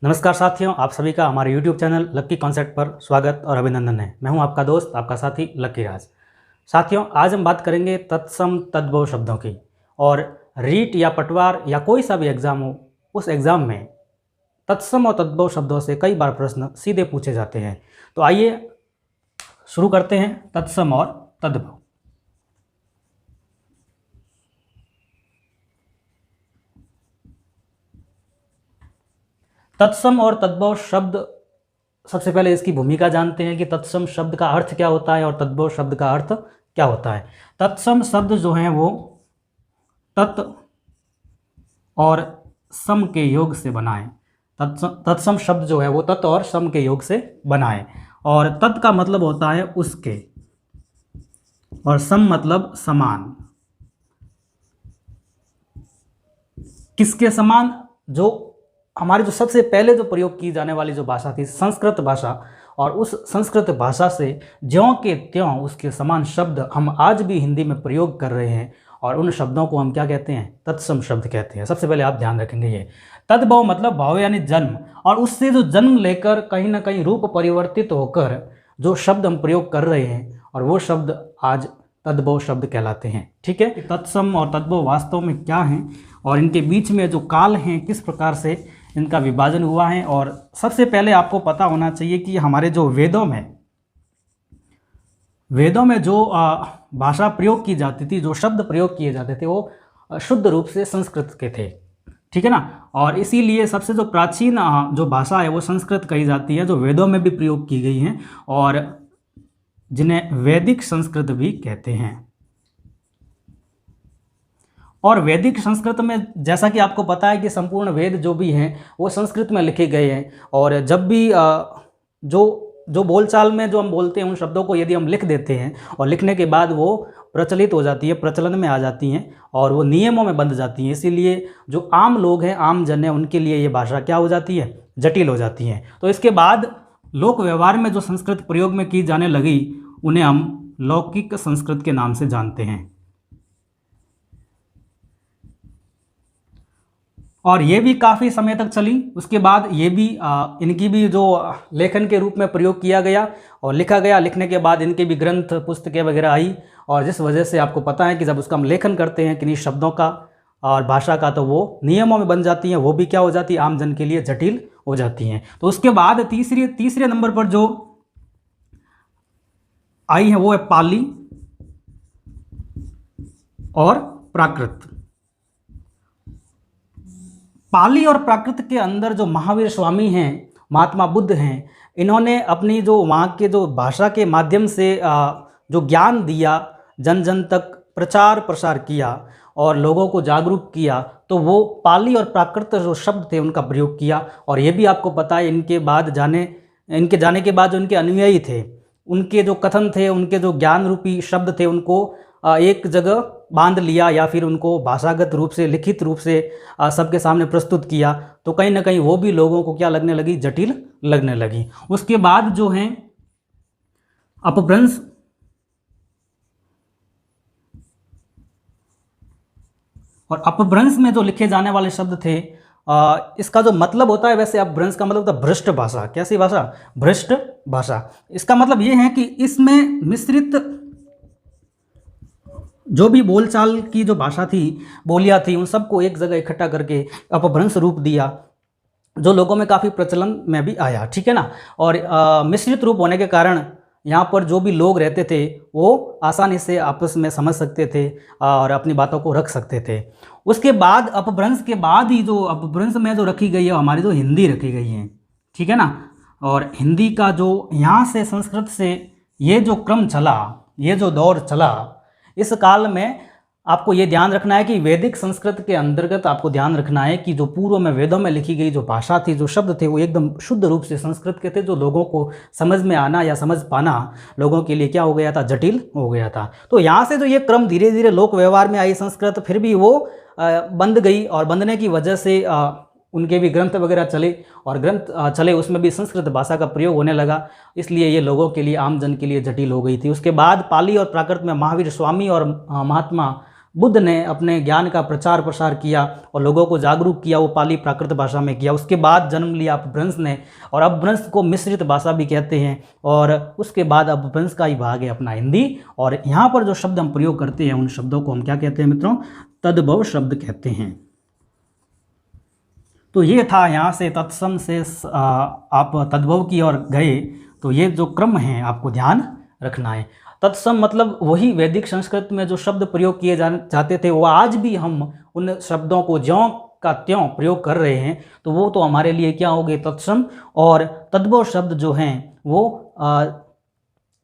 नमस्कार साथियों, आप सभी का हमारे YouTube चैनल लक्की कॉन्सेप्ट पर स्वागत और अभिनंदन है। मैं हूं आपका दोस्त, आपका साथी लक्की राज। साथियों, आज हम बात करेंगे तत्सम तद्भव शब्दों की। और रीट या पटवार या कोई सा भी एग्ज़ाम हो, उस एग्ज़ाम में तत्सम और तद्भव शब्दों से कई बार प्रश्न सीधे पूछे जाते हैं। तो आइए शुरू करते हैं तत्सम और तद्भव। तत्सम और तद्भव शब्द, सबसे पहले इसकी भूमिका जानते हैं कि तत्सम शब्द का अर्थ क्या होता है और तद्भव शब्द का अर्थ क्या होता है। तत्सम शब्द जो हैं वो तत् और सम के योग से बना है। तत्सम शब्द जो है वो तत् और सम के योग से बना है। और तत् का मतलब होता है उसके, और सम मतलब समान। किसके समान? जो हमारी जो सबसे पहले जो प्रयोग की जाने वाली जो भाषा थी, संस्कृत भाषा, और उस संस्कृत भाषा से ज्यों के त्यों उसके समान शब्द हम आज भी हिंदी में प्रयोग कर रहे हैं। और उन शब्दों को हम क्या कहते हैं? तत्सम शब्द कहते हैं। सबसे पहले आप ध्यान रखेंगे ये तद्भव मतलब भाव यानी जन्म, और उससे जो जन्म लेकर कहीं ना कहीं रूप परिवर्तित होकर जो शब्द हम प्रयोग कर रहे हैं, और वो शब्द आज तद्भव शब्द कहलाते हैं। ठीक है, तत्सम और तद्भव वास्तव में क्या हैं और इनके बीच में जो काल हैं, किस प्रकार से इनका विभाजन हुआ है। और सबसे पहले आपको पता होना चाहिए कि हमारे जो वेदों में जो भाषा प्रयोग की जाती थी, जो शब्द प्रयोग किए जाते थे, वो शुद्ध रूप से संस्कृत के थे। ठीक है ना। और इसीलिए सबसे जो प्राचीन जो भाषा है वो संस्कृत कही जाती है, जो वेदों में भी प्रयोग की गई हैं और जिन्हें वैदिक संस्कृत भी कहते हैं। और वैदिक संस्कृत में जैसा कि आपको पता है कि संपूर्ण वेद जो भी हैं वो संस्कृत में लिखे गए हैं। और जब भी जो बोलचाल में जो हम बोलते हैं उन शब्दों को यदि हम लिख देते हैं और लिखने के बाद वो प्रचलित हो जाती है, प्रचलन में आ जाती हैं और वो नियमों में बंध जाती हैं। इसीलिए जो आम लोग हैं, आम जन हैं, उनके लिए ये भाषा क्या हो जाती है? जटिल हो जाती है। तो इसके बाद लोक व्यवहार में जो संस्कृत प्रयोग में की जाने लगी, उन्हें हम लौकिक संस्कृत के नाम से जानते हैं। और ये भी काफ़ी समय तक चली। उसके बाद ये भी इनकी भी जो लेखन के रूप में प्रयोग किया गया और लिखा गया। लिखने के बाद इनके भी ग्रंथ, पुस्तकें वगैरह आई, और जिस वजह से आपको पता है कि जब उसका हम लेखन करते हैं किन्हीं शब्दों का और भाषा का, तो वो नियमों में बन जाती हैं, वो भी क्या हो जाती है? आम जन के लिए जटिल हो जाती हैं। तो उसके बाद तीसरे नंबर पर जो आई है वो है पाली और प्राकृत। पाली और प्राकृत के अंदर जो महावीर स्वामी हैं, महात्मा बुद्ध हैं, इन्होंने अपनी जो वहाँ के जो भाषा के माध्यम से जो ज्ञान दिया, जन जन तक प्रचार प्रसार किया और लोगों को जागरूक किया, तो वो पाली और प्राकृत जो शब्द थे उनका प्रयोग किया। और ये भी आपको पता है इनके जाने के बाद जो इनके अनुयायी थे, उनके जो कथन थे, उनके जो ज्ञान रूपी शब्द थे, उनको एक जगह बांध लिया या फिर उनको भाषागत रूप से, लिखित रूप से सबके सामने प्रस्तुत किया, तो कहीं ना कहीं वो भी लोगों को क्या लगने लगी? जटिल लगने लगी। उसके बाद जो हैं अपभ्रंश, और अपभ्रंश में जो लिखे जाने वाले शब्द थे, इसका जो मतलब होता है, वैसे अपभ्रंश का मतलब होता है भ्रष्ट भाषा। कैसी भाषा? भ्रष्ट भाषा। इसका मतलब ये है कि इसमें मिश्रित जो भी बोलचाल की जो भाषा थी, बोलियां थी, उन सबको एक जगह इकट्ठा करके अपभ्रंश रूप दिया, जो लोगों में काफ़ी प्रचलन में भी आया। ठीक है ना। और मिश्रित रूप होने के कारण यहाँ पर जो भी लोग रहते थे वो आसानी से आपस में समझ सकते थे और अपनी बातों को रख सकते थे। उसके बाद अपभ्रंश के बाद ही जो अपभ्रंश में जो रखी गई है, हमारी जो हिंदी रखी गई है। ठीक है ना। और हिंदी का जो यहाँ से संस्कृत से ये जो क्रम चला, ये जो दौर चला, इस काल में आपको ये ध्यान रखना है कि वैदिक संस्कृत के अंतर्गत आपको ध्यान रखना है कि जो पूर्व में वेदों में लिखी गई जो भाषा थी, जो शब्द थे, वो एकदम शुद्ध रूप से संस्कृत के थे, जो लोगों को समझ में आना या समझ पाना लोगों के लिए क्या हो गया था? जटिल हो गया था। तो यहाँ से जो ये क्रम धीरे धीरे लोक व्यवहार में आई संस्कृत, फिर भी वो बंध गई, और बंधने की वजह से उनके भी ग्रंथ वगैरह चले, और ग्रंथ चले उसमें भी संस्कृत भाषा का प्रयोग होने लगा, इसलिए ये लोगों के लिए, आम जन के लिए जटिल हो गई थी। उसके बाद पाली और प्राकृत में महावीर स्वामी और महात्मा बुद्ध ने अपने ज्ञान का प्रचार प्रसार किया और लोगों को जागरूक किया, वो पाली प्राकृत भाषा में किया। उसके बाद जन्म लिया अपभ्रंश ने, और अपभ्रंश को मिश्रित भाषा भी कहते हैं। और उसके बाद अपभ्रंश का ही भाग है अपना हिंदी। और यहाँ पर जो शब्द हम प्रयोग करते हैं उन शब्दों को हम क्या कहते हैं मित्रों? तद्भव शब्द कहते हैं। तो ये था, यहाँ से तत्सम से आप तद्भव की ओर गए। तो ये जो क्रम है आपको ध्यान रखना है। तत्सम मतलब वही वैदिक संस्कृत में जो शब्द प्रयोग किए जाते थे, वो आज भी हम उन शब्दों को ज्यों का त्यों प्रयोग कर रहे हैं। तो वो तो हमारे लिए क्या हो गए? तत्सम। और तद्भव शब्द जो हैं वो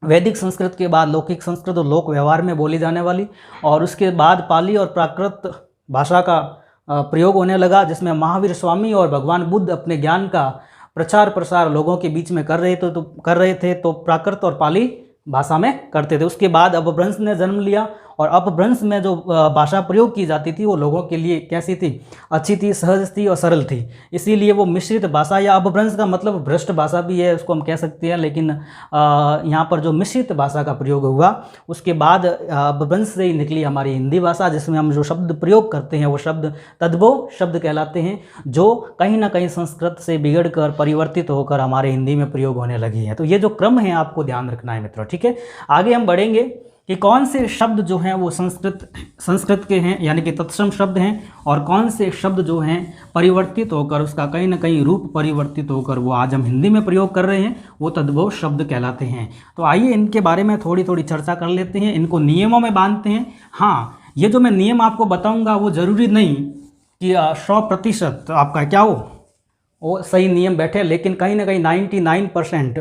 वैदिक संस्कृत के बाद लौकिक संस्कृत और लोक व्यवहार में बोली जाने वाली, और उसके बाद पाली और प्राकृत भाषा का प्रयोग होने लगा, जिसमें महावीर स्वामी और भगवान बुद्ध अपने ज्ञान का प्रचार प्रसार लोगों के बीच में कर रहे थे तो प्राकृत और पाली भाषा में करते थे। उसके बाद अपभ्रंश ने जन्म लिया, और अपभ्रंश में जो भाषा प्रयोग की जाती थी वो लोगों के लिए कैसी थी? अच्छी थी, सहज थी और सरल थी। इसीलिए वो मिश्रित भाषा, या अपभ्रंश का मतलब भ्रष्ट भाषा भी है, उसको हम कह सकते हैं। लेकिन यहाँ पर जो मिश्रित भाषा का प्रयोग हुआ, उसके बाद अपभ्रंश से ही निकली हमारी हिंदी भाषा, जिसमें हम जो शब्द प्रयोग करते हैं वो शब्द तद्भव शब्द कहलाते हैं, जो कहीं ना कहीं संस्कृत से बिगड़ कर परिवर्तित होकर हमारे हिंदी में प्रयोग होने लगी है। तो ये जो क्रम है आपको ध्यान रखना है मित्रों, ठीक है। आगे हम बढ़ेंगे कि कौन से शब्द जो हैं वो संस्कृत के हैं, यानी कि तत्सम शब्द हैं, और कौन से शब्द जो हैं परिवर्तित होकर, उसका कहीं ना कहीं रूप परिवर्तित होकर वो आज हम हिंदी में प्रयोग कर रहे हैं, वो तद्भव शब्द कहलाते हैं। तो आइए इनके बारे में थोड़ी थोड़ी चर्चा कर लेते हैं, इनको नियमों में बांधते हैं। हाँ, ये जो मैं नियम आपको बताऊँगा वो ज़रूरी नहीं कि 100% आपका क्या हो वो सही नियम बैठे, लेकिन कहीं ना कहीं 99%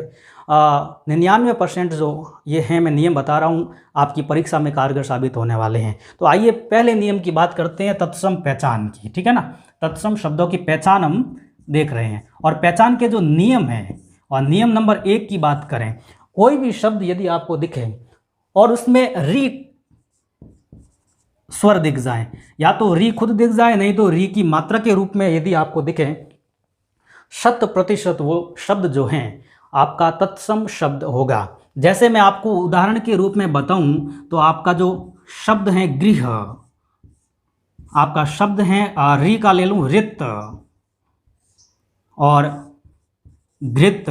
99% जो ये हैं मैं नियम बता रहा हूँ आपकी परीक्षा में कारगर साबित होने वाले हैं। तो आइए पहले नियम की बात करते हैं, तत्सम पहचान की, ठीक है ना। तत्सम शब्दों की पहचान हम देख रहे हैं, और पहचान के जो नियम हैं, और नियम नंबर 1 की बात करें, कोई भी शब्द यदि आपको दिखे और उसमें री स्वर दिख जाए, या तो री खुद दिख जाए, नहीं तो री की मात्रा के रूप में यदि आपको दिखे, 100% वो शब्द जो हैं आपका तत्सम शब्द होगा। जैसे मैं आपको उदाहरण के रूप में बताऊं तो आपका जो शब्द है गृह, आपका शब्द है री का ले लूं रित और घृत,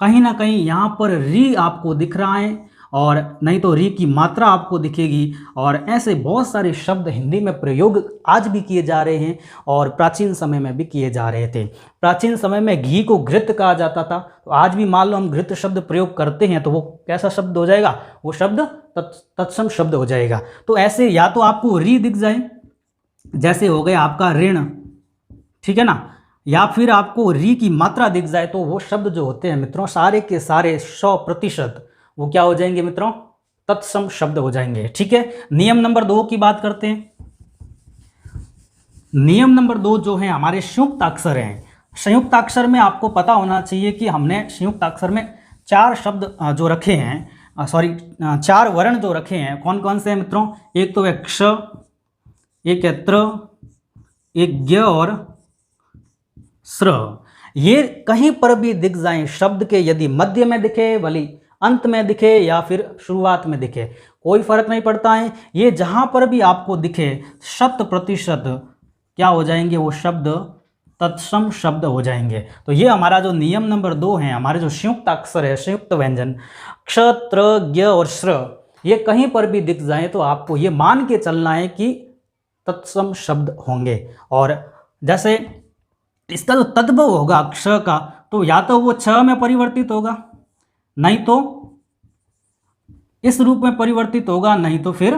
कहीं ना कहीं यहाँ पर री आपको दिख रहा है, और नहीं तो री की मात्रा आपको दिखेगी। और ऐसे बहुत सारे शब्द हिंदी में प्रयोग आज भी किए जा रहे हैं, और प्राचीन समय में भी किए जा रहे थे। प्राचीन समय में घी को घृत कहा जाता था, तो आज भी मान लो हम घृत शब्द प्रयोग करते हैं तो वो कैसा शब्द हो जाएगा? वो शब्द तत्सम शब्द हो जाएगा। तो ऐसे या तो आपको री दिख जाए, जैसे हो गया आपका ऋण, ठीक है ना, या फिर आपको री की मात्रा दिख जाए, तो वो शब्द जो होते हैं मित्रों सारे के सारे 100% वो क्या हो जाएंगे मित्रों? तत्सम शब्द हो जाएंगे, ठीक है। नियम नंबर 2 की बात करते हैं। नियम नंबर 2 जो है हमारे संयुक्त अक्षर हैं। संयुक्त अक्षर में आपको पता होना चाहिए कि हमने संयुक्त अक्षर में 4 शब्द जो रखे हैं, 4 वर्ण जो रखे हैं, कौन कौन से हैं मित्रों? एक तो है क्ष, एक है त्र, एक ज्ञ और स्र। ये कहीं पर भी दिख जाएं शब्द के, यदि मध्य में दिखे, भली अंत में दिखे या फिर शुरुआत में दिखे, कोई फर्क नहीं पड़ता है। ये जहां पर भी आपको दिखे 100% क्या हो जाएंगे? वो शब्द तत्सम शब्द हो जाएंगे। तो ये हमारा जो नियम नंबर 2 है, हमारे जो संयुक्त अक्षर है, संयुक्त व्यंजन क्ष, त्र, ज्ञ और श्र, ये कहीं पर भी दिख जाए तो आपको ये मान के चलना है कि तत्सम शब्द होंगे। और जैसे इसका जो तद्भव होगा क्ष का, तो या तो वो छ में परिवर्तित होगा, नहीं तो इस रूप में परिवर्तित होगा, नहीं तो फिर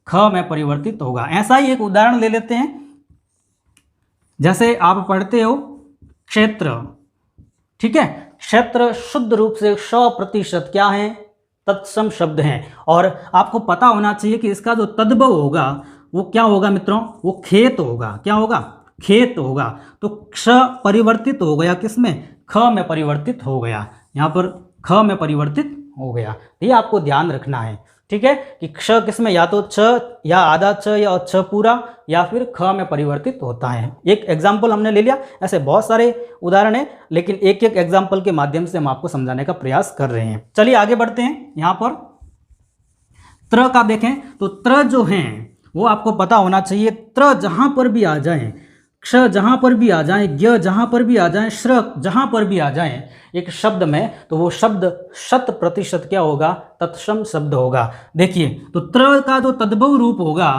ख में परिवर्तित होगा। ऐसा ही एक उदाहरण ले लेते हैं। जैसे आप पढ़ते हो क्षेत्र, ठीक है, क्षेत्र शुद्ध रूप से 100% क्या है? तत्सम शब्द हैं। और आपको पता होना चाहिए कि इसका जो तद्भव होगा वो क्या होगा मित्रों? वो खेत होगा। क्या होगा? खेत होगा। तो क्ष परिवर्तित हो गया किसमें? ख में परिवर्तित हो गया, यहाँ पर ख में परिवर्तित हो गया। ये आपको ध्यान रखना है, ठीक है, कि क्ष किसमें या तो छ या आधा छ या छ पूरा या फिर ख में परिवर्तित होता है। एक एग्जाम्पल हमने ले लिया, ऐसे बहुत सारे उदाहरण हैं, लेकिन एक एक एग्जाम्पल के माध्यम से हम आपको समझाने का प्रयास कर रहे हैं। चलिए आगे बढ़ते हैं। यहाँ पर त्र का देखें तो त्र जो हैं वो आपको पता होना चाहिए। त्र जहाँ पर भी आ जाए, क्ष जहाँ पर भी आ जाए, ज्ञ जहाँ पर भी आ जाए, श्र जहाँ पर भी आ जाए एक शब्द में, तो वो शब्द 100% क्या होगा, तत्सम शब्द होगा। देखिए, तो त्र का जो तद्भव रूप होगा,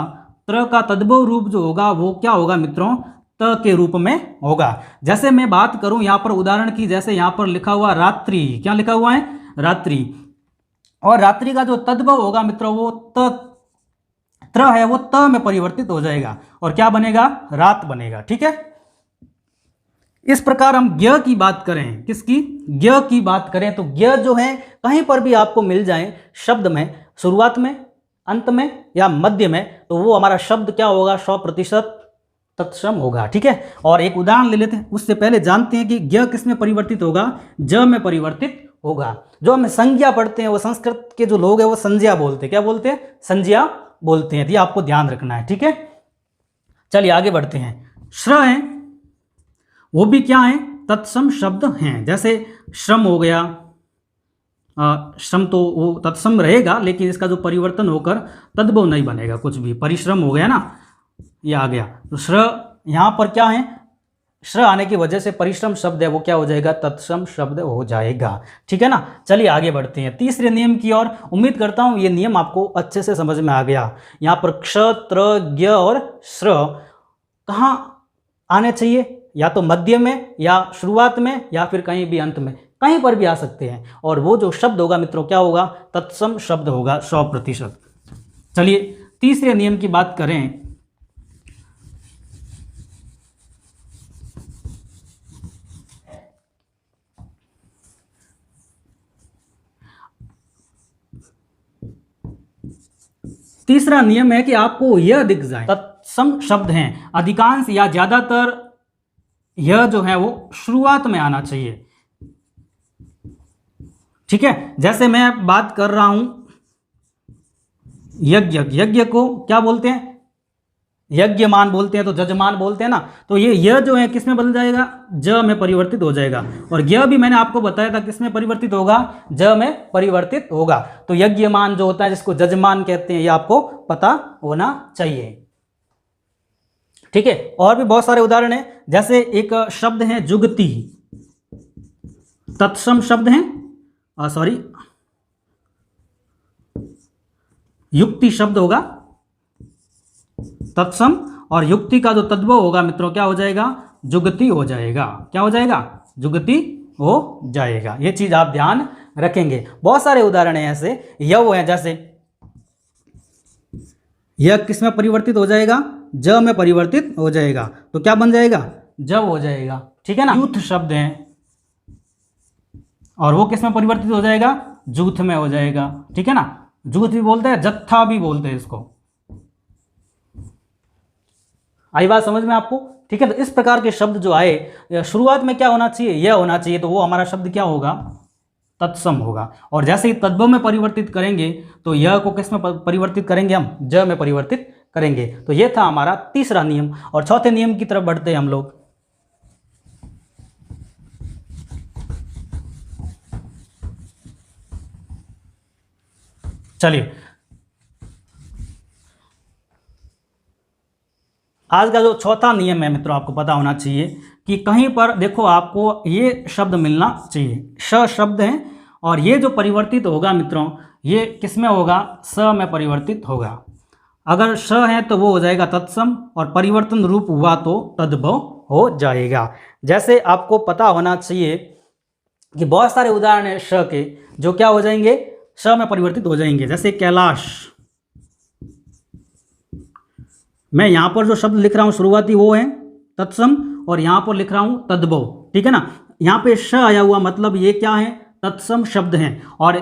त्र का तद्भव रूप जो होगा वो क्या होगा मित्रों, त के रूप में होगा। जैसे मैं बात करूं यहाँ पर उदाहरण की, जैसे यहाँ पर लिखा हुआ रात्रि, क्या लिखा हुआ है, रात्रि, और रात्रि का जो तद्भव होगा मित्रों वो त्र है, वो त में परिवर्तित हो जाएगा और क्या बनेगा, रात बनेगा। ठीक है, इस प्रकार हम ज्ञ की बात करें, किसकी, ज्ञ की बात करें, तो ज्ञ जो है कहीं पर भी आपको मिल जाए शब्द में, शुरुआत में, अंत में या मध्य में, तो वो हमारा शब्द क्या होगा, 100% तत्सम होगा। ठीक है, और एक उदाहरण ले लेते हैं, उससे पहले जानते हैं कि ज्ञ किस में परिवर्तित होगा, ज में परिवर्तित होगा। जो हम संज्ञा पढ़ते हैं, वो संस्कृत के जो लोग हैं वो संज्ञा बोलते हैं, क्या बोलते हैं, संज्ञा बोलते हैं। ये आपको ध्यान रखना है। ठीक है, चलिए आगे बढ़ते हैं। श्र है, वो भी क्या है, तत्सम शब्द हैं। जैसे श्रम हो गया, श्रम तो वो तत्सम रहेगा, लेकिन इसका जो परिवर्तन होकर तद्भव नहीं बनेगा कुछ भी, परिश्रम हो गया ना, ये आ गया। तो श्र यहाँ पर क्या है, श्र आने की वजह से परिश्रम शब्द है वो क्या हो जाएगा, तत्सम शब्द हो जाएगा। ठीक है ना, चलिए आगे बढ़ते हैं तीसरे नियम की ओर। उम्मीद करता हूँ ये नियम आपको अच्छे से समझ में आ गया। यहाँ पर क्ष, त्र, ज्ञ और श्र कहाँ आने चाहिए, या तो मध्य में या शुरुआत में या फिर कहीं भी अंत में, कहीं पर भी आ सकते हैं, और वो जो शब्द होगा मित्रों क्या होगा, तत्सम शब्द होगा 100%। चलिए तीसरे नियम की बात करें। तीसरा नियम है कि आपको यह दिख जाए, तत्सम शब्द हैं अधिकांश या ज्यादातर, यह जो है वो शुरुआत में आना चाहिए। ठीक है, जैसे मैं बात कर रहा हूं यज्ञ, यज्ञ को क्या बोलते हैं, यज्ञमान बोलते हैं, तो जजमान बोलते हैं ना, तो ये यह जो है किस में बदल जाएगा, ज में परिवर्तित हो जाएगा। और ज्ञ भी मैंने आपको बताया था किस में परिवर्तित होगा, ज में परिवर्तित होगा। तो यज्ञमान जो होता है, जिसको जजमान कहते हैं, ये आपको पता होना चाहिए। ठीक है, और भी बहुत सारे उदाहरण हैं, जैसे एक शब्द है जुगति, तत्सम शब्द है, सॉरी युक्ति शब्द होगा तत्सम, और युक्ति का जो तद्भव होगा मित्रों क्या हो जाएगा, जुगति हो जाएगा। क्या हो जाएगा, जुगति हो जाएगा। ये चीज आप ध्यान रखेंगे। बहुत सारे उदाहरण हैं ऐसे, यव है, जैसे यह किस में परिवर्तित हो जाएगा, ज में परिवर्तित हो जाएगा, तो क्या बन जाएगा, जब हो जाएगा। ठीक है ना, यूथ शब्द है, और वो किस में परिवर्तित हो जाएगा, जूथ में हो जाएगा। ठीक है ना, जूथ भी बोलते हैं, जत्था भी बोलते हैं इसको। आई बात समझ में आपको। ठीक है, तो इस प्रकार के शब्द जो आए, शुरुआत में क्या होना चाहिए, यह होना चाहिए, तो वो हमारा शब्द क्या होगा, तत्सम होगा। और जैसे ही तद्भव में परिवर्तित करेंगे, तो यह को किस में परिवर्तित करेंगे, हम ज में परिवर्तित करेंगे। तो यह था हमारा तीसरा नियम। और चौथे नियम की तरफ बढ़ते हैं हम लोग। चलिए, आज का जो चौथा नियम है मित्रों, आपको पता होना चाहिए कि कहीं पर देखो आपको ये शब्द मिलना चाहिए, श शब्द है, और ये जो परिवर्तित होगा मित्रों, ये किस में होगा, स में परिवर्तित होगा। अगर श है तो वो हो जाएगा तत्सम, और परिवर्तन रूप हुआ तो तद्भव हो जाएगा। जैसे आपको पता होना चाहिए कि बहुत सारे उदाहरण हैं श के, जो क्या हो जाएंगे, श में परिवर्तित हो जाएंगे। जैसे कैलाश, मैं यहाँ पर जो शब्द लिख रहा हूँ शुरुआती वो है तत्सम, और यहाँ पर लिख रहा हूँ तद्भव। ठीक है ना, यहाँ पे श आया हुआ मतलब ये क्या है, तत्सम शब्द हैं, और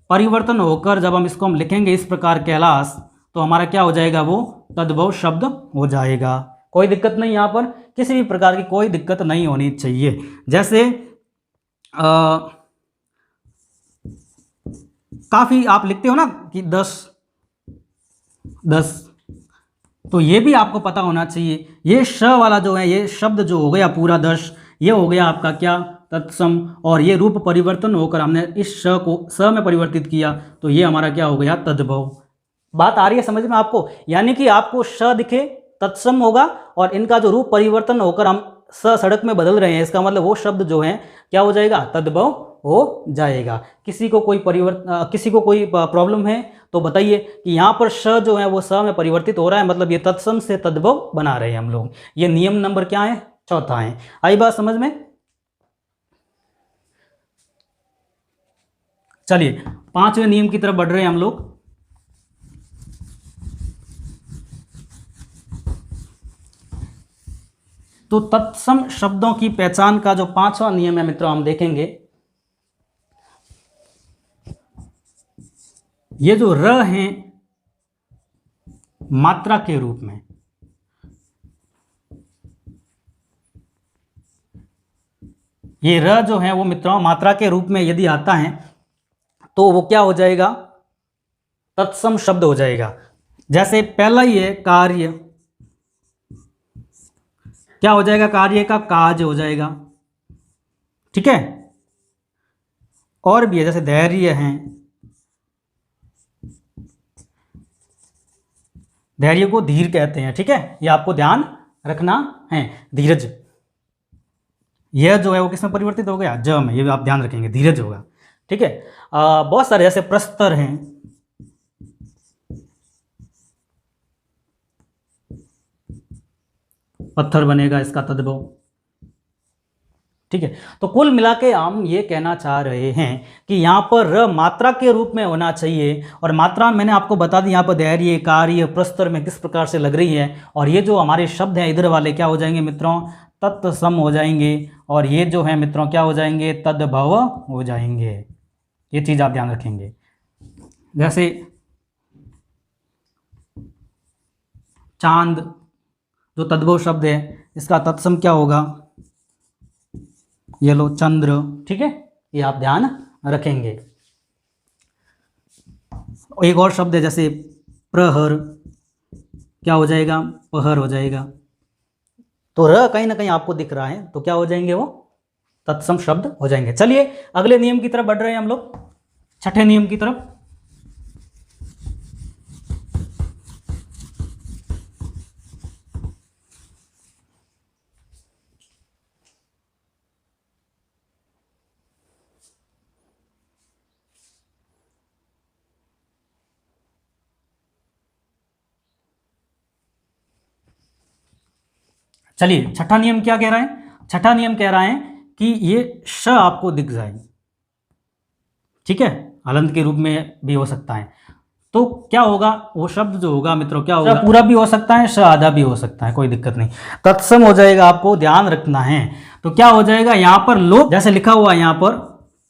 परिवर्तन होकर जब हम इसको लिखेंगे इस प्रकार कैलाश, तो हमारा क्या हो जाएगा, वो तद्भव शब्द हो जाएगा। कोई दिक्कत नहीं, यहाँ पर किसी भी प्रकार की कोई दिक्कत नहीं होनी चाहिए। जैसे काफ़ी आप लिखते हो ना कि 10, तो ये भी आपको पता होना चाहिए, ये श वाला जो है, ये शब्द जो हो गया पूरा 10, ये हो गया आपका क्या, तत्सम, और ये रूप परिवर्तन होकर हमने इस श को स में परिवर्तित किया, तो ये हमारा क्या हो गया, तद्भव। बात आ रही है समझ में आपको? यानी कि आपको श दिखे तत्सम होगा, और इनका जो रूप परिवर्तन होकर हम स सड़क में बदल रहे हैं, इसका मतलब वो शब्द जो है क्या हो जाएगा? तद्भव हो जाएगा। किसी को कोई प्रॉब्लम है तो बताइए कि यहाँ पर श जो है वो स में परिवर्तित हो रहा है, मतलब ये तत्सम से तद्भव बना रहे हैं हम लोग। ये नियम नंबर क्या है? चौथा है। आई बात समझ में? चलिए पांचवें नियम की तरफ बढ़ रहे हैं हम लोग। तो तत्सम शब्दों की पहचान का जो पांचवा नियम है मित्रों, हम देखेंगे। ये जो र हैं मात्रा के रूप में, ये र जो है वो मित्रों मात्रा के रूप में यदि आता है तो वो क्या हो जाएगा? तत्सम शब्द हो जाएगा। जैसे पहला ही है कार्य, क्या हो जाएगा? कार्य का काज हो जाएगा, ठीक है। और भी है, जैसे धैर्य है, धैर्य को धीर कहते हैं, ठीक है। ये आपको ध्यान रखना है। धीरज, यह जो है वो किसमें परिवर्तित हो गया? ज में, ये भी आप ध्यान रखेंगे, धीरज होगा, ठीक है। बहुत सारे जैसे प्रस्तर हैं, पत्थर बनेगा इसका तद्भव, ठीक है। तो कुल मिला के हम ये कहना चाह रहे हैं कि यहाँ पर र मात्रा के रूप में होना चाहिए, और मात्रा मैंने आपको बता दी यहाँ पर धैर्य, कार्य, प्रस्तर में किस प्रकार से लग रही है। और ये जो हमारे शब्द हैं इधर वाले क्या हो जाएंगे मित्रों? तत्सम हो जाएंगे, और ये जो है मित्रों क्या हो जाएंगे? तद्भव हो जाएंगे। ये चीज़ आप ध्यान रखेंगे। जैसे चांद जो तद्भव शब्द है, इसका तत्सम क्या होगा? ये लो चंद्र, ठीक है। ये आप ध्यान रखेंगे। एक और शब्द है जैसे प्रहर, क्या हो जाएगा? पहर हो जाएगा। तो र कहीं ना कहीं आपको दिख रहा है, तो क्या हो जाएंगे? वो तत्सम शब्द हो जाएंगे। चलिए अगले नियम की तरफ बढ़ रहे हैं हम लोग, छठे नियम की तरफ। चलिए छठा नियम क्या कह रहा है? छठा नियम कह रहा है कि ये श आपको दिख जाए, ठीक है। हलंत के रूप में भी हो सकता है। तो क्या होगा? वो शब्द जो होगा मित्रों क्या होगा? पूरा भी हो सकता है, श आधा भी हो सकता है, कोई दिक्कत नहीं। तत्सम हो जाएगा, आपको ध्यान रखना है। तो क्या हो जाएगा? यहां पर लोक, जैसे लिखा हुआ है यहां पर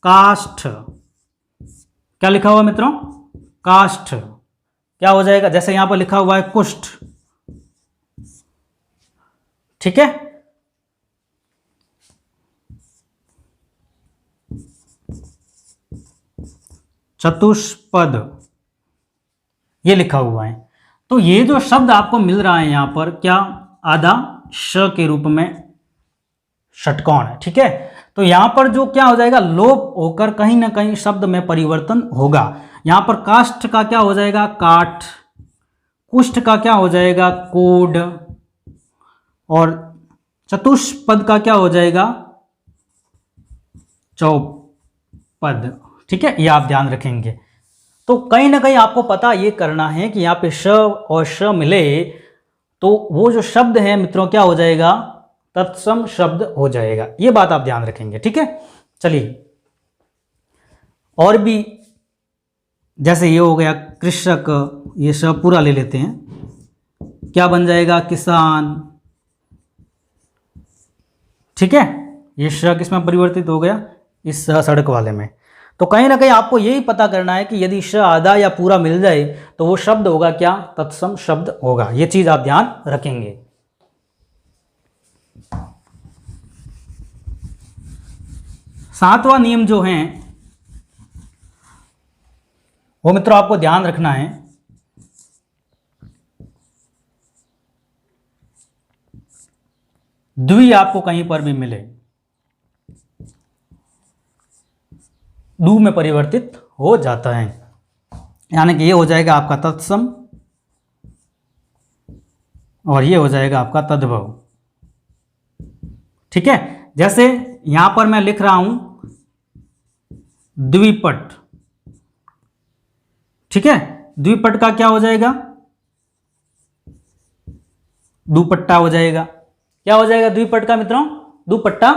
काष्ठ, क्या लिखा हुआ मित्रों? काष्ठ। क्या हो जाएगा? जैसे यहां पर लिखा हुआ है कुष्ठ, ठीक है। चतुष्पद ये लिखा हुआ है। तो ये जो शब्द आपको मिल रहा है यहां पर, क्या आधा श के रूप में षटकोण है, ठीक है। तो यहां पर जो क्या हो जाएगा? लोप होकर कहीं ना कहीं शब्द में परिवर्तन होगा। यहां पर काष्ठ का क्या हो जाएगा? काठ। कुष्ठ का क्या हो जाएगा? कोड। और चतुष्पद का क्या हो जाएगा? चौपद, ठीक है। ये आप ध्यान रखेंगे। तो कहीं ना कहीं आपको पता ये करना है कि यहाँ पे श और श मिले तो वो जो शब्द है मित्रों क्या हो जाएगा? तत्सम शब्द हो जाएगा। ये बात आप ध्यान रखेंगे, ठीक है। चलिए और भी, जैसे ये हो गया कृषक, ये श पूरा ले लेते हैं, क्या बन जाएगा? किसान, ठीक है। ये श किसमें परिवर्तित हो गया? इस सड़क वाले में। तो कहीं ना कहीं आपको यही पता करना है कि यदि श आधा या पूरा मिल जाए तो वो शब्द होगा क्या? तत्सम शब्द होगा। ये चीज आप ध्यान रखेंगे। सातवां नियम जो है वो मित्रों आपको ध्यान रखना है। द्वि आपको कहीं पर भी मिले, दू में परिवर्तित हो जाता है। यानी कि ये हो जाएगा आपका तत्सम और ये हो जाएगा आपका तद्भव। ठीक है, जैसे यहां पर मैं लिख रहा हूं द्विपट। ठीक है, द्विपट का क्या हो जाएगा? दुपट्टा हो जाएगा। क्या हो जाएगा द्विपट का मित्रों? दुपट्टा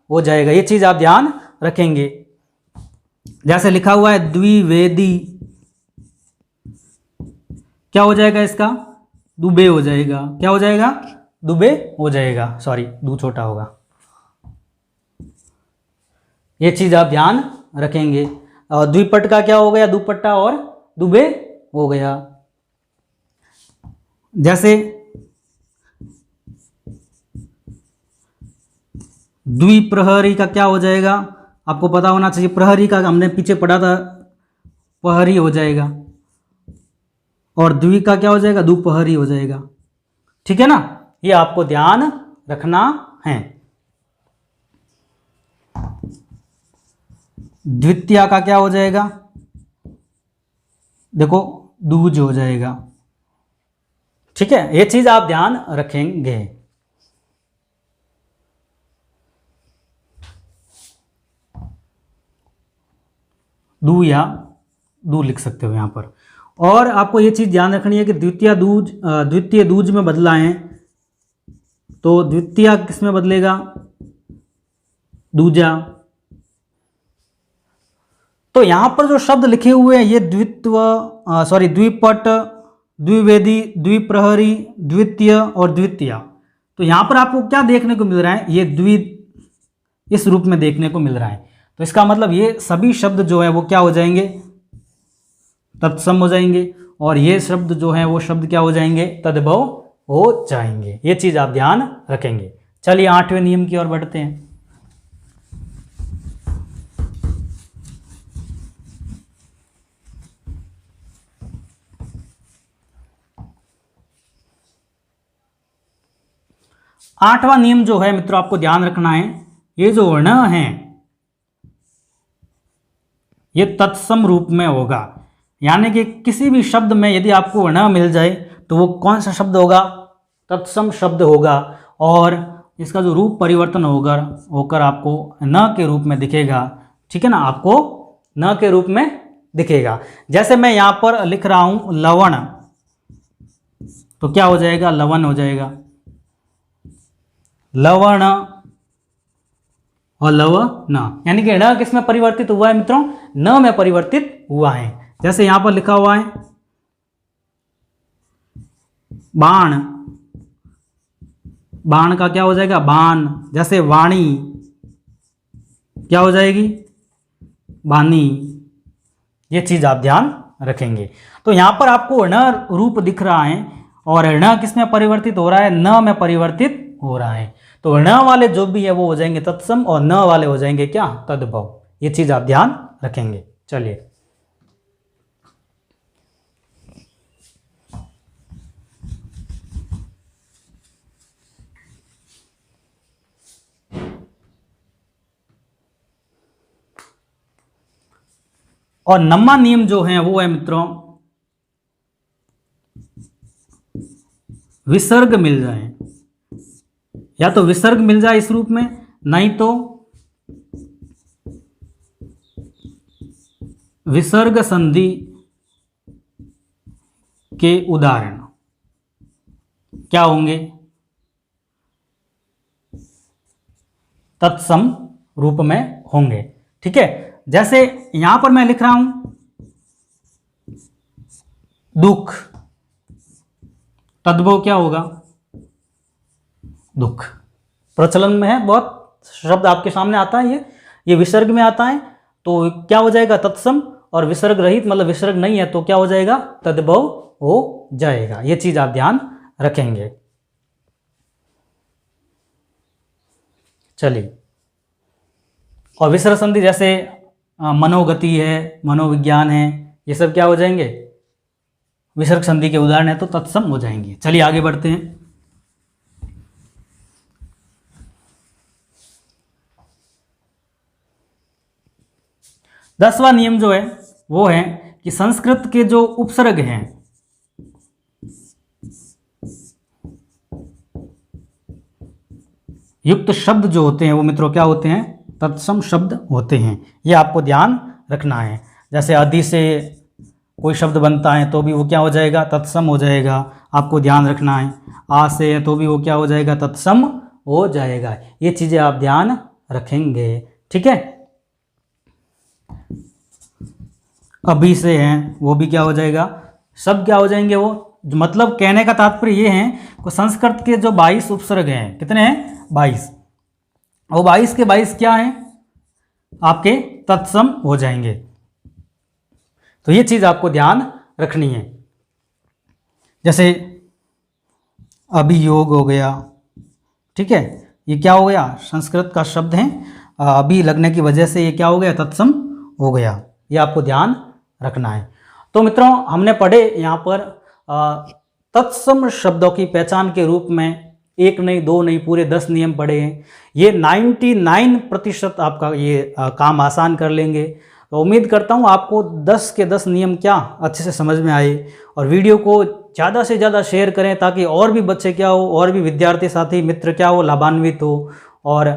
हो जाएगा। ये चीज आप ध्यान रखेंगे। जैसे लिखा हुआ है द्विवेदी, क्या हो जाएगा इसका? दुबे हो जाएगा। क्या हो जाएगा? दुबे हो जाएगा। सॉरी, दू छोटा होगा। ये चीज आप ध्यान रखेंगे। और द्विपट का क्या हो गया? दुपट्टा और दुबे हो गया। जैसे द्विप्रहरी का क्या हो जाएगा? आपको पता होना चाहिए। प्रहरी का हमने पीछे पढ़ा था, पहरी हो जाएगा। और द्वि का क्या हो जाएगा? दोपहरी हो जाएगा। ठीक है ना, ये आपको ध्यान रखना है। द्वितीया का क्या हो जाएगा? देखो, दूज हो जाएगा। ठीक है, ये चीज आप ध्यान रखेंगे। दू या दू लिख सकते हो यहां पर। और आपको ये चीज ध्यान रखनी है कि द्वितीय दूज में बदला है, तो द्वितीय किस में बदलेगा? दूजा। तो यहां पर जो शब्द लिखे हुए हैं ये द्विपट, द्विवेदी, द्विप्रहरी, द्वितीय और द्वितीय। तो यहां पर आपको क्या देखने को मिल रहा है? ये द्वि इस रूप में देखने को मिल रहा है। तो इसका मतलब ये सभी शब्द जो है वो क्या हो जाएंगे? तत्सम हो जाएंगे। और ये शब्द जो है वो शब्द क्या हो जाएंगे? तद्भव हो जाएंगे। ये चीज आप ध्यान रखेंगे। चलिए 8वें नियम की ओर बढ़ते हैं। आठवां नियम जो है मित्रों, आपको ध्यान रखना है, ये जो वर्ण है ये तत्सम रूप में होगा। यानी कि किसी भी शब्द में यदि आपको वर्ण मिल जाए तो वो कौन सा शब्द होगा? तत्सम शब्द होगा। और इसका जो रूप परिवर्तन होकर आपको न के रूप में दिखेगा। ठीक है ना, आपको न के रूप में दिखेगा। जैसे मैं यहां पर लिख रहा हूं लवण, तो क्या हो जाएगा? लवण हो जाएगा। लवण और लवण, यानी कि ण किस में परिवर्तित हुआ है मित्रों? न में परिवर्तित हुआ है। जैसे यहां पर लिखा हुआ है बाण, बाण का क्या हो जाएगा? बाण। जैसे वाणी, क्या हो जाएगी? वाणी। ये चीज आप ध्यान रखेंगे। तो यहां पर आपको ण रूप दिख रहा है और ण किस में परिवर्तित हो रहा है? न में परिवर्तित हो रहा है। तो ण वाले जो भी है वो हो जाएंगे तत्सम और न वाले हो जाएंगे क्या? तद्भव। ये चीज आप ध्यान रखेंगे। चलिए और 9वां नियम जो है वो है मित्रों, विसर्ग मिल जाए। या तो विसर्ग मिल जाए इस रूप में, नहीं तो विसर्ग संधि के उदाहरण क्या होंगे? तत्सम रूप में होंगे। ठीक है, जैसे यहां पर मैं लिख रहा हूं दुख, तद्भव क्या होगा? दुख। प्रचलन में है, बहुत शब्द आपके सामने आता है। ये विसर्ग में आता है तो क्या हो जाएगा? तत्सम। और विसर्ग रहित मतलब विसर्ग नहीं है तो क्या हो जाएगा? तद्भव हो जाएगा। ये चीज आप ध्यान रखेंगे। चलिए, और विसर्ग संधि जैसे मनोगति है, मनोविज्ञान है, ये सब क्या हो जाएंगे? विसर्ग संधि के उदाहरण है तो तत्सम हो जाएंगे। चलिए आगे बढ़ते हैं। दसवां नियम जो है वो है कि संस्कृत के जो उपसर्ग हैं, युक्त शब्द जो होते हैं वो मित्रों क्या होते हैं, तत्सम शब्द होते हैं। ये आपको ध्यान रखना है। जैसे अधि से कोई शब्द बनता है तो भी वो क्या हो जाएगा, तत्सम हो जाएगा, आपको ध्यान रखना है। आ से है तो भी वो क्या हो जाएगा, तत्सम हो जाएगा। ये चीज़ें आप ध्यान रखेंगे, ठीक है। अभी से हैं वो भी क्या हो जाएगा, सब क्या हो जाएंगे वो। मतलब कहने का तात्पर्य ये है कि संस्कृत के जो 22 उपसर्ग हैं, कितने हैं, 22, वो 22 के 22 क्या हैं, आपके तत्सम हो जाएंगे। तो ये चीज़ आपको ध्यान रखनी है। जैसे अभियोग हो गया, ठीक है, ये क्या हो गया, संस्कृत का शब्द है, अभी लगने की वजह से ये क्या हो गया, तत्सम हो गया। ये आपको ध्यान रखना है। तो मित्रों हमने पढ़े यहाँ पर तत्सम शब्दों की पहचान के रूप में एक नहीं, दो नहीं, पूरे 10 नियम पढ़े हैं। ये 99% आपका ये काम आसान कर लेंगे। तो उम्मीद करता हूँ आपको 10 के 10 नियम क्या अच्छे से समझ में आए। और वीडियो को ज़्यादा से ज़्यादा शेयर करें ताकि और भी बच्चे क्या हो, और भी विद्यार्थी साथी मित्र क्या हो, लाभान्वित हो। और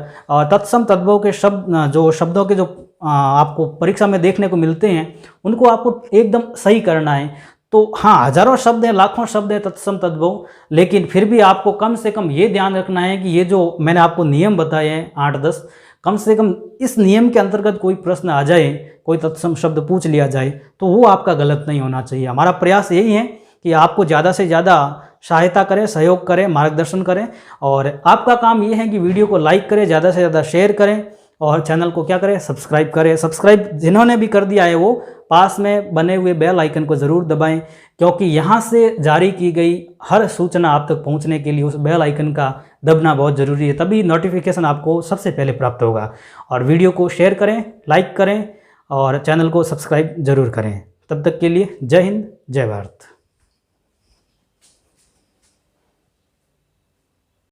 तत्सम तद्भव के शब्द, जो शब्दों के जो आपको परीक्षा में देखने को मिलते हैं, उनको आपको एकदम सही करना है। तो हाँ, हजारों शब्द हैं, लाखों शब्द हैं तत्सम तद्भव, लेकिन फिर भी आपको कम से कम ये ध्यान रखना है कि ये जो मैंने आपको नियम बताए हैं 8-10, कम से कम इस नियम के अंतर्गत कोई प्रश्न आ जाए, कोई तत्सम शब्द पूछ लिया जाए तो वो आपका गलत नहीं होना चाहिए। हमारा प्रयास यही है कि आपको ज़्यादा से ज़्यादा सहायता करें, सहयोग करें, मार्गदर्शन करें। और आपका काम ये है कि वीडियो को लाइक करें, ज़्यादा से ज़्यादा शेयर करें, और चैनल को क्या करें, सब्सक्राइब करें। सब्सक्राइब जिन्होंने भी कर दिया है वो पास में बने हुए बेल आइकन को ज़रूर दबाएं, क्योंकि यहाँ से जारी की गई हर सूचना आप तक पहुँचने के लिए उस बेल आइकन का दबना बहुत ज़रूरी है, तभी नोटिफिकेशन आपको सबसे पहले प्राप्त होगा। और वीडियो को शेयर करें, लाइक करें और चैनल को सब्सक्राइब ज़रूर करें। तब तक के लिए जय हिंद, जय भारत।